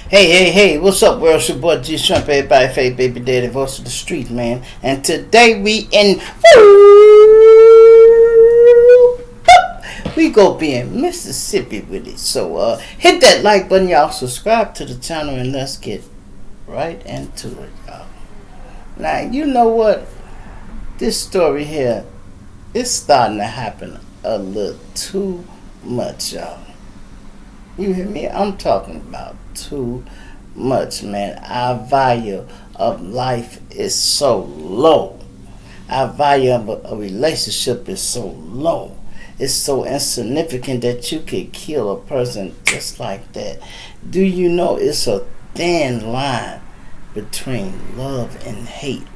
Hey, what's up, world? It's your boy G Shrimp, everybody, fake baby daddy, voice of the street, man. And today we go be in Mississippi with it. So hit that like button, y'all. Subscribe to the channel and let's get right into it, y'all. Now you know what? This story here is starting to happen a little too much, y'all. You hear me? I'm talking about too much, man. Our value of life is so low. Our value of a relationship is so low. It's so insignificant that you could kill a person just like that. Do you know it's a thin line between love and hate?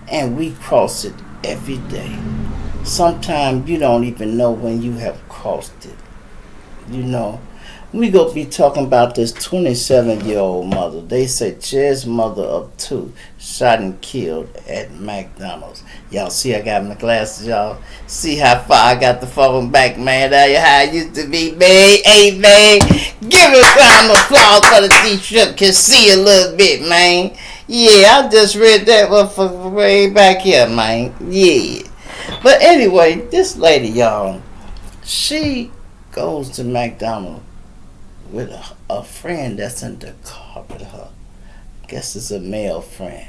And we cross it every day. Sometimes you don't even know when you have crossed it. You know, we gonna be talking about this 27-year-old mother. They say Ched's mother of two shot and killed at McDonald's. Y'all see I got my glasses, y'all. See how far I got the phone back, man. That how I used to be, man. Hey, man. Give a round of applause for the T-shirt can see a little bit, man. Yeah, I just read that one from way back here, man. Yeah. But anyway, this lady, y'all, she goes to McDonald's with a friend that's in the car with her. Guess it's a male friend.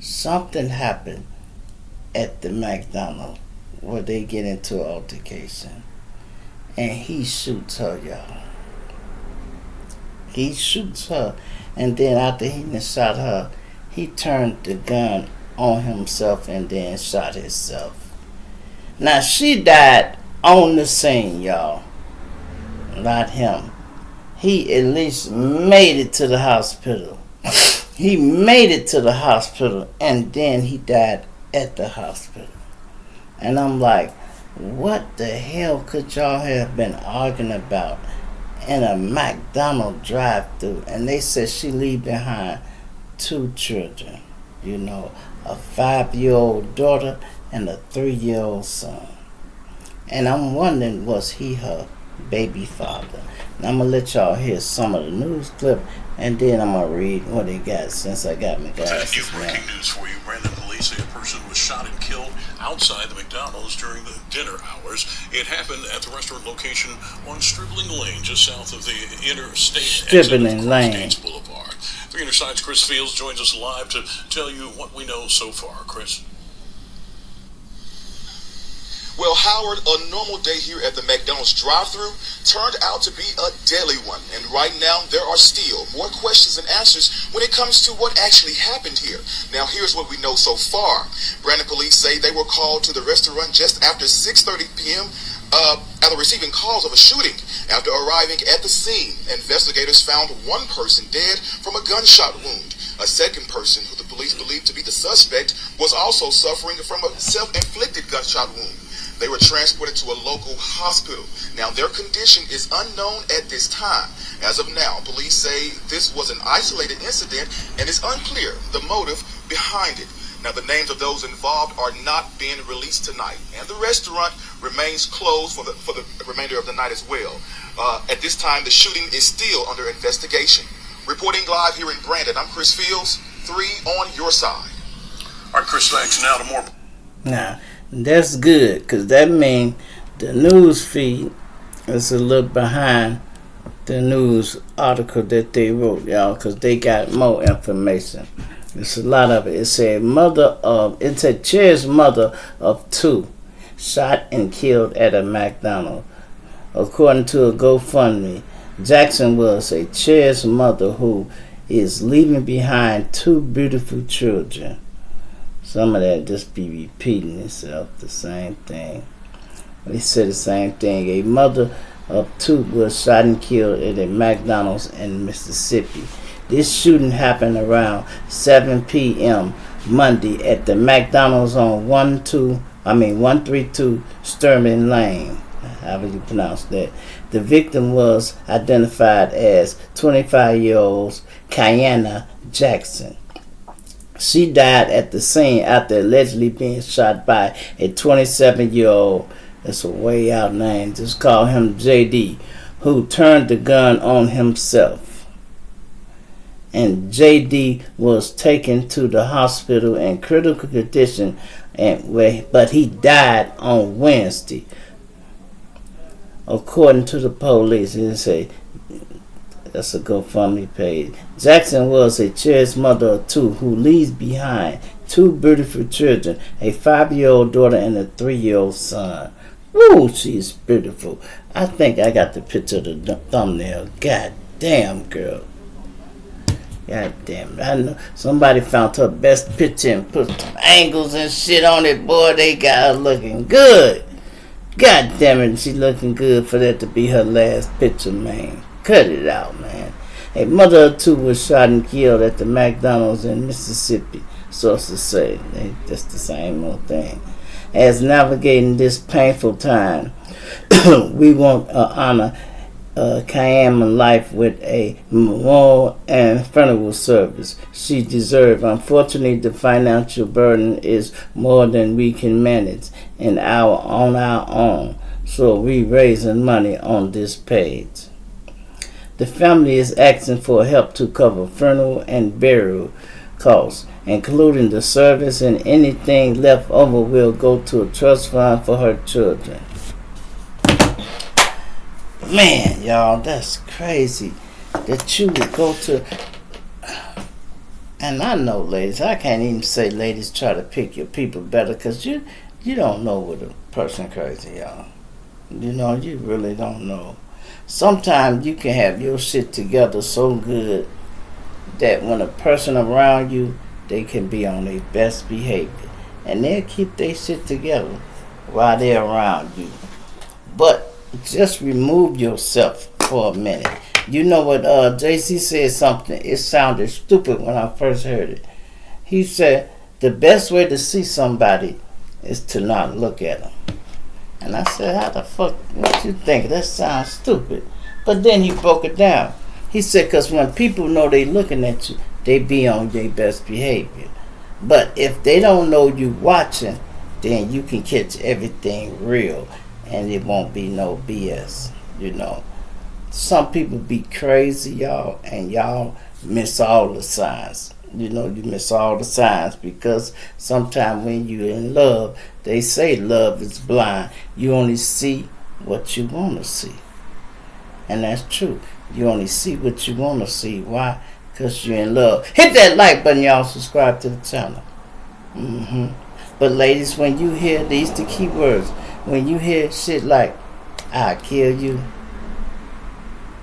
Something happened at the McDonald's where they get into an altercation. And he shoots her, y'all. He shoots her. And then after he done shot her, he turned the gun on himself and then shot himself. Now she died on the scene, y'all. Not him. He at least made it to the hospital. He made it to the hospital and then he died at the hospital. And I'm like, what the hell could y'all have been arguing about in a McDonald's drive-thru? And they said she leave behind two children. You know, a 5-year-old daughter and a 3-year-old son. And I'm wondering, was he her baby father? And I'm going to let y'all hear some of the news clip, and then I'm going to read what they got since I got my glasses. Breaking news for you. Brandon police say a person was shot and killed outside the McDonald's during the dinner hours. It happened at the restaurant location on Stribling Lane, just south of the interstate Stribling Lane Boulevard. 300 Sides Chris Fields joins us live to tell you what we know so far. Chris. Well, Howard, a normal day here at the McDonald's drive-thru turned out to be a deadly one. And right now, there are still more questions and answers when it comes to what actually happened here. Now, here's what we know so far. Brandon police say they were called to the restaurant just after 6:30 p.m. After receiving calls of a shooting. After arriving at the scene, investigators found one person dead from a gunshot wound. A second person, who the police believed to be the suspect, was also suffering from a self-inflicted gunshot wound. They were transported to a local hospital. Now, their condition is unknown at this time. As of now, police say this was an isolated incident and it's unclear the motive behind it. Now, the names of those involved are not being released tonight, and the restaurant remains closed for the remainder of the night as well. At this time, the shooting is still under investigation. Reporting live here in Brandon, I'm Chris Fields, 3 on your side. All right, Chris, thanks. Now to more. Now, that's good, because that means the news feed is a little behind the news article that they wrote, y'all, because they got more information. It's a lot of it. It said Ched's mother of two shot and killed at a McDonald's. According to a GoFundMe, Jackson was a Ched's mother who is leaving behind two beautiful children. Some of that just be repeating itself, the same thing. They said the same thing. A mother of two was shot and killed at a McDonald's in Mississippi. This shooting happened around 7 p.m. Monday at the McDonald's on 132 Sterling Lane. However you pronounce that. The victim was identified as 25-year-old Kiana Jackson. She died at the scene after allegedly being shot by a 27-year-old, that's a way out name, just call him JD, who turned the gun on himself. and JD was taken to the hospital in critical condition, but he died on Wednesday. According to the police, it say that's a GoFundMe page. Jackson was a cherished mother of two who leaves behind two beautiful children, a 5-year-old daughter and a 3-year-old son. Woo, she's beautiful. I think I got the picture of the thumbnail. God damn, girl. God damn it. I know somebody found her best picture and put some angles and shit on it. Boy, they got her looking good. God damn it, she looking good for that to be her last picture, man. Cut it out, man. A mother of two was shot and killed at the McDonald's in Mississippi, sources say. That's the same old thing. As navigating this painful time, we want to honor Kayama's life with a memorial and funeral service. She deserves. Unfortunately, the financial burden is more than we can manage on our own. So we raising money on this page. The family is asking for help to cover funeral and burial costs, including the service, and anything left over will go to a trust fund for her children. Man, y'all, that's crazy that you would go to. And I know, ladies, I can't even say ladies try to pick your people better, because you don't know what a person crazy, y'all. You know, you really don't know. Sometimes you can have your shit together so good that when a person around you, they can be on their best behavior, and they'll keep their shit together while they're around you. But just remove yourself for a minute. You know what, JC said something, it sounded stupid when I first heard it. He said, the best way to see somebody is to not look at them. And I said, how the fuck, what you think? That sounds stupid. But then he broke it down. He said, because when people know they looking at you, they be on their best behavior. But if they don't know you watching, then you can catch everything real, and it won't be no BS, you know. Some people be crazy, y'all, and y'all miss all the signs. You know, you miss all the signs, because sometimes when you're in love, they say love is blind. You only see what you want to see. And that's true. You only see what you want to see. Why? Because you're in love. Hit that like button, y'all. Subscribe to the channel. But ladies, when you hear these the key words, when you hear shit like, I'll kill you,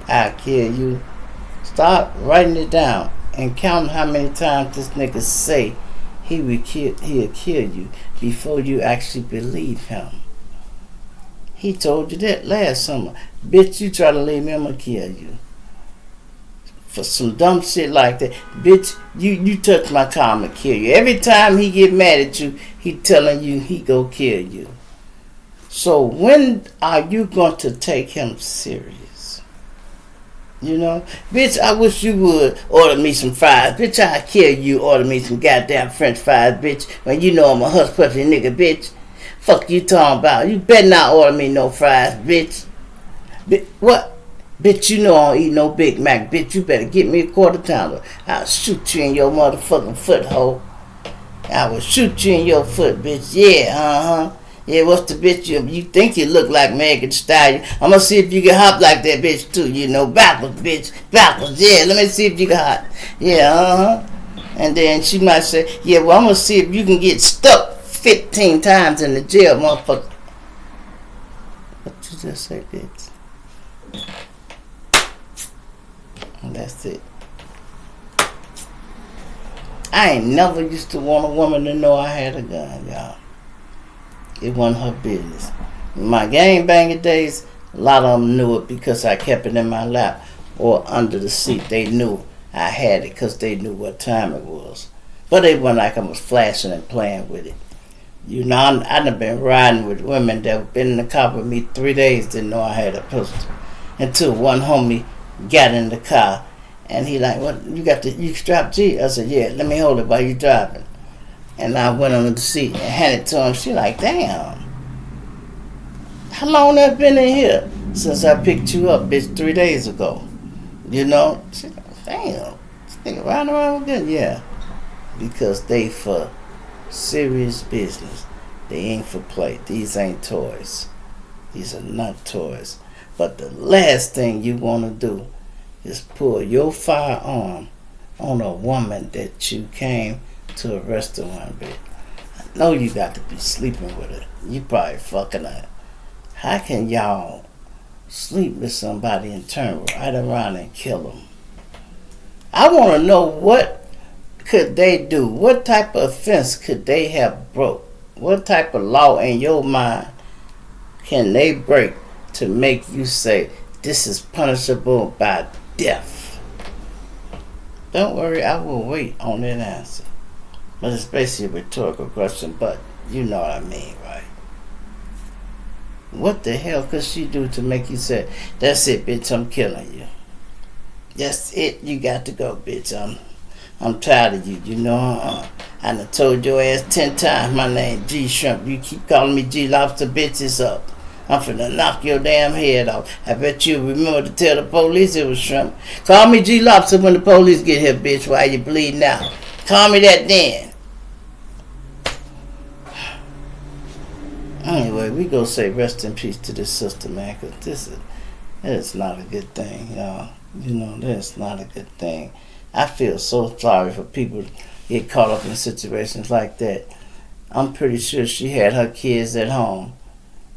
I'll kill you, start writing it down and count how many times this nigga say he'll kill you before you actually believe him. He told you that last summer. Bitch, you try to leave me, I'm gonna kill you. For some dumb shit like that. Bitch, you touch my car, I'm gonna kill you. Every time he get mad at you, he telling you he go kill you. So when are you going to take him serious? You know? Bitch, I wish you would order me some fries. Bitch, I'll kill you, order me some goddamn french fries, bitch. When you know I'm a hush puppy nigga, bitch. Fuck you talking about? You better not order me no fries, bitch. What? Bitch, you know I don't eat no Big Mac. Bitch, you better get me a quarter pounder. I'll shoot you in your motherfucking foot, hoe. I will shoot you in your foot, bitch. Yeah, Yeah, what's the bitch? You think you look like Megan Thee Stallion. I'm gonna see if you can hop like that bitch too, you know. Backwards, bitch. Backwards, yeah. Let me see if you can hop. Yeah, And then she might say, yeah, well, I'm gonna see if you can get stuck 15 times in the jail, motherfucker. What you just say, bitch? And that's it. I ain't never used to want a woman to know I had a gun, y'all. It wasn't her business. In my gangbanging days, a lot of them knew it because I kept it in my lap or under the seat. They knew I had it because they knew what time it was. But it wasn't like I was flashing and playing with it. You know, I done been riding with women that have been in the car with me 3 days, didn't know I had a pistol. Until one homie got in the car and he like, what, you strapped G? I said, yeah, let me hold it while you driving. And I went under the seat and handed it to him. She like, damn. How long that been in here? Since I picked you up, bitch, 3 days ago. You know? She like, damn. This Think riding around with guns? Yeah. Because they for serious business. They ain't for play. These ain't toys. These are not toys. But the last thing you want to do is pull your firearm on a woman that you came to a restaurant with. I know you got to be sleeping with her. You probably fucking her. How can y'all sleep with somebody and turn right around and kill them? I want to know what could they do? What type of offense could they have broke? What type of law in your mind can they break to make you say this is punishable by death? Don't worry, I will wait on that answer. But it's basically a rhetorical question, but you know what I mean, right? What the hell could she do to make you say, that's it, bitch, I'm killing you? That's it, you got to go, bitch. I'm tired of you, you know. I done told your ass 10 times my name, G Shrimp. You keep calling me G Lobster, bitch, it's up. I'm finna knock your damn head off. I bet you remember to tell the police it was Shrimp. Call me G Lobster when the police get here, bitch, while you bleeding out. Call me that then. Anyway, we gonna say rest in peace to this sister, man, because it's not a good thing, y'all. You know, that's not a good thing. I feel so sorry for people to get caught up in situations like that. I'm pretty sure she had her kids at home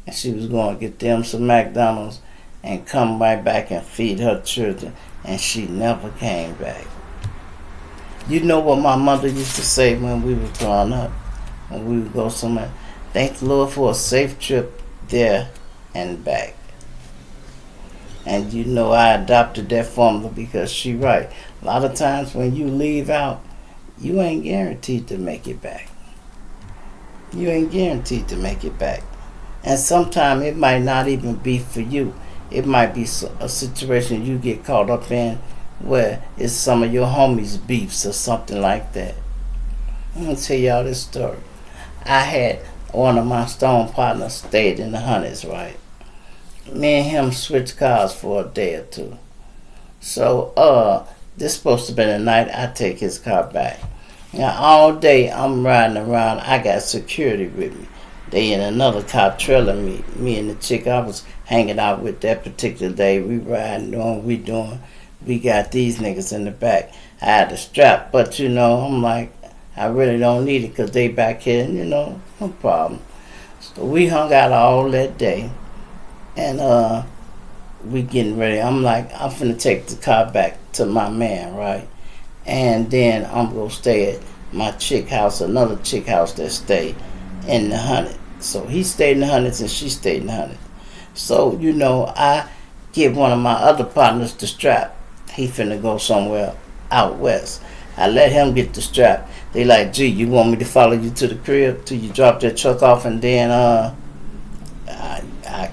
and she was going to get them some McDonald's and come right back and feed her children, and she never came back. You know what my mother used to say when we were growing up, when we would go somewhere? Thank the Lord for a safe trip there and back. And you know I adopted that formula because she right. A lot of times when you leave out, you ain't guaranteed to make it back. You ain't guaranteed to make it back. And sometimes it might not even be for you. It might be a situation you get caught up in where it's some of your homies' beefs or something like that. I'm going to tell y'all this story. I had one of my stone partners stayed in the hundreds, right? Me and him switched cars for a day or two. So, this supposed to be the night I take his car back. Now, all day I'm riding around. I got security with me. They in another car trailing me. Me and the chick I was hanging out with that particular day. We riding, we got these niggas in the back. I had a strap, but you know, I'm like, I really don't need it because they back here, you know, no problem. So we hung out all that day. And we getting ready. I'm like, I'm finna take the car back to my man, right? And then I'm gonna stay at my chick house, another chick house that stayed in the hundred. So he stayed in the hundreds and she stayed in the hundred. So, you know, I give one of my other partners the strap. He finna go somewhere out west. I let him get the strap. They like, gee, you want me to follow you to the crib till you drop that truck off and then I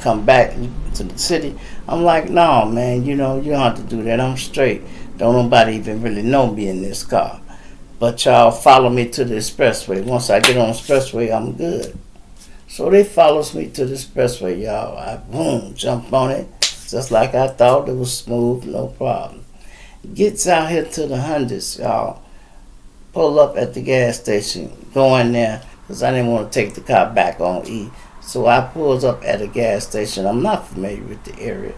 come back to the city? I'm like, no, man, you know, you don't have to do that. I'm straight. Don't nobody even really know me in this car. But y'all follow me to the expressway. Once I get on the expressway, I'm good. So they follows me to the expressway, y'all. I, boom, jump on it. Just like I thought. It was smooth, no problem. Gets out here to the hundreds, y'all. Pull up at the gas station. Go in there, because I didn't want to take the car back on E. So I pulls up at a gas station. I'm not familiar with the area.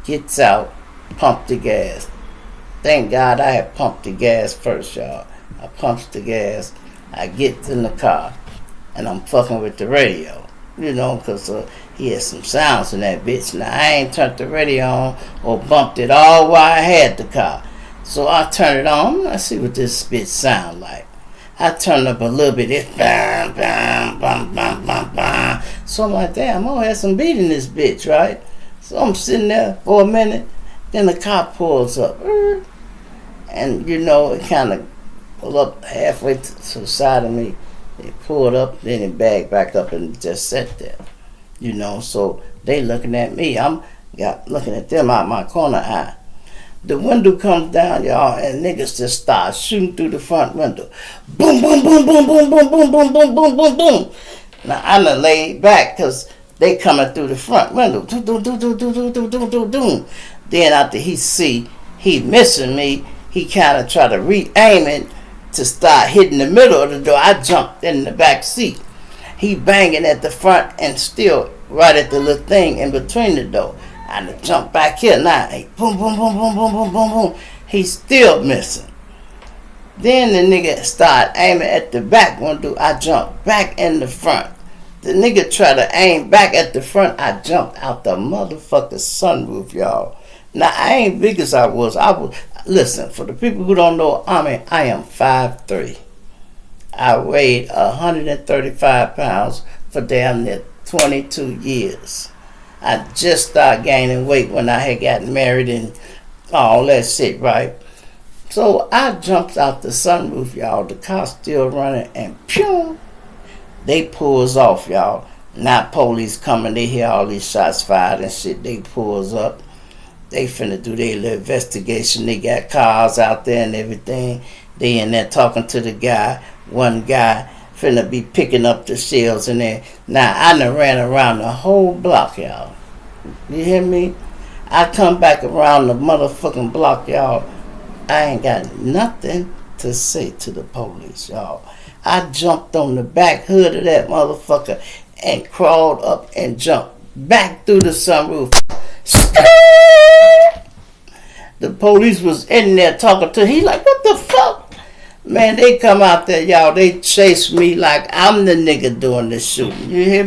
Gets out, pump the gas. Thank God I had pumped the gas first, y'all. I pumps the gas. I get in the car, and I'm fucking with the radio. You know, because he had some sounds in that bitch. Now, I ain't turned the radio on or bumped it all while I had the car. So I turn it on. I see what this bitch sound like. I turn up a little bit. It's bam, bam, bam, bam, bam, bam. So I'm like, damn, I'm gonna have some beat in this bitch, right? So I'm sitting there for a minute. Then the cop pulls up. And, you know, it kind of pulled up halfway to the side of me. It pulled up, then it bagged back up and just sat there. You know, so they looking at me. I'm looking at them out my corner eye. The window comes down, y'all, and niggas just start shooting through the front window. Boom, boom, boom, boom, boom, boom, boom, boom, boom, boom, boom, boom. Now, I done laid back because they coming through the front window. Doom, doom, doom, doom, doom, doom, doom, doom, doom. Then after he see he missing me, he kind of tried to re-aim it to start hitting the middle of the door. I jumped in the back seat. He banging at the front and still right at the little thing in between the door. I jumped back here. Now, boom, boom, boom, boom, boom, boom, boom, boom. He's still missing. Then the nigga started aiming at the back. I jumped back in the front. The nigga tried to aim back at the front. I jumped out the motherfucking sunroof, y'all. Now, I ain't big as I was. Listen, for the people who don't know, I am 5'3". I weighed 135 pounds for damn near 22 years. I just started gaining weight when I had gotten married and all that shit, right? So I jumped out the sunroof, y'all. The car's still running, and pew! They pulls off, y'all. Now police coming, they hear all these shots fired and shit. They pulls up. They finna do their little investigation. They got cars out there and everything. They in there talking to the guy. One guy finna be picking up the shells in there. Now, I done ran around the whole block, y'all. You hear me? I come back around the motherfucking block, y'all. I ain't got nothing to say to the police, y'all. I jumped on the back hood of that motherfucker and crawled up and jumped back through the sunroof. The police was in there talking to him. He like, what the fuck? Man, they come out there, y'all. They chase me like I'm the nigga doing the shooting. You hear me?